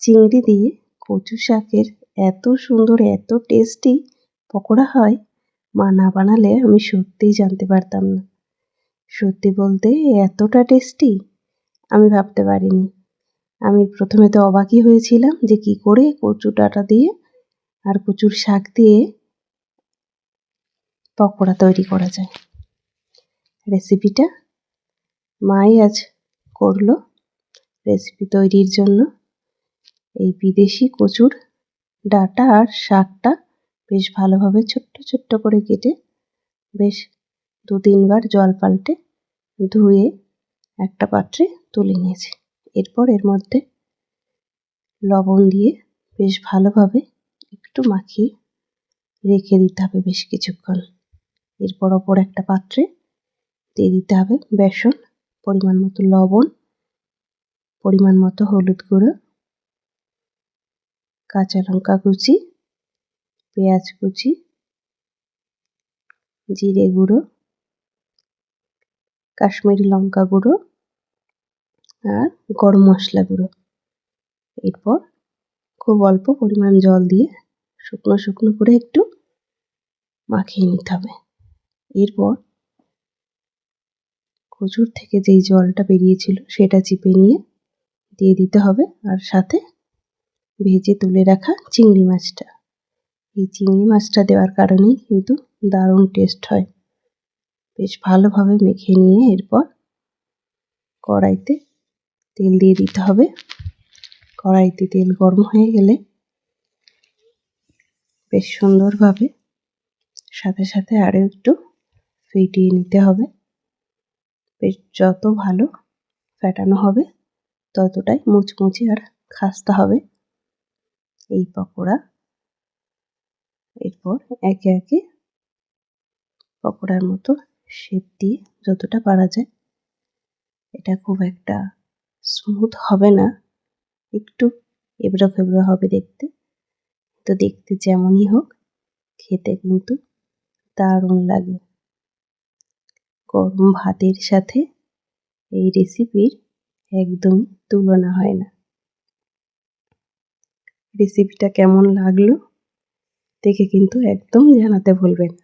চিংড়ি দিয়ে কচু শাকের এত সুন্দর এত টেস্টি পকোড়া হয়, মা না বানালে আমি সত্যিই জানতে পারতাম না। সত্যি বলতে এতটা টেস্টি আমি ভাবতে পারিনি। আমি প্রথমে তো অবাকই হয়েছিলাম যে কি করে কচু ডাঁটা দিয়ে আর কচুর শাক দিয়ে পকোড়া তৈরি করা যায়। রেসিপিটা মাই আজ করলো। রেসিপি তৈরির জন্য এই বিদেশি কচুর ডাঁটা আর শাকটা বেশ ভালোভাবে ছোট্ট ছোট্ট করে কেটে বেশ 2-3 বার জল পাল্টে ধুয়ে একটা পাত্রে তুলে নিয়েছি। এরপর এর মধ্যে লবণ দিয়ে বেশ ভালোভাবে একটু মাখিয়ে রেখে দিতে হবে বেশ কিছুক্ষণ। এরপর অপর একটা পাত্রে দিয়ে দিতে হবে বেসন, পরিমাণ মতো লবণ, পরিমাণ মতো হলুদ গুঁড়ো, কাঁচা লঙ্কা কুচি, পেঁয়াজ কুচি, জিরে গুঁড়ো, কাশ্মীরি লঙ্কা গুঁড়ো আর গরম মশলা গুঁড়ো। এরপর খুব অল্প পরিমাণ জল দিয়ে শুকনো শুকনো করে একটু মাখিয়ে নিতে হবে। এরপর কচুর থেকে যেই জলটা বেরিয়েছিল সেটা চিপে নিয়ে দিয়ে দিতে হবে, আর সাথে ভেজে তুলে রাখা চিংড়ি মাছটা। এই চিংড়ি মাছটা দেওয়ার কারণেই কিন্তু দারুণ টেস্ট হয়। বেশ ভালোভাবে মেখে নিয়ে এরপর কড়াইতে তেল দিয়ে দিতে হবে। কড়াইতে তেল গরম হয়ে গেলে বেশ সুন্দরভাবে সাথে সাথে আরও একটু ফেটিয়ে নিতে হবে। বেশ যত ভালো ফেটানো হবে ততটাই মুচমুচে আর খাস্তা হবে এই পকোড়া। এরপর একে একে পকোড়ার মতো শেপ দিয়ে যতটা পারা যায়, এটা খুব একটা স্মুথ হবে না, একটু এবড়ো খেবড়ো হবে দেখতে। তো দেখতে যেমনই হোক খেতে কিন্তু দারুণ লাগে। গরম ভাতের সাথে এই রেসিপির একদমই তুলনা হয় না। রেসিপিটা কেমন লাগলো দেখে কিন্তু একদম জানাতে ভুলবেন না।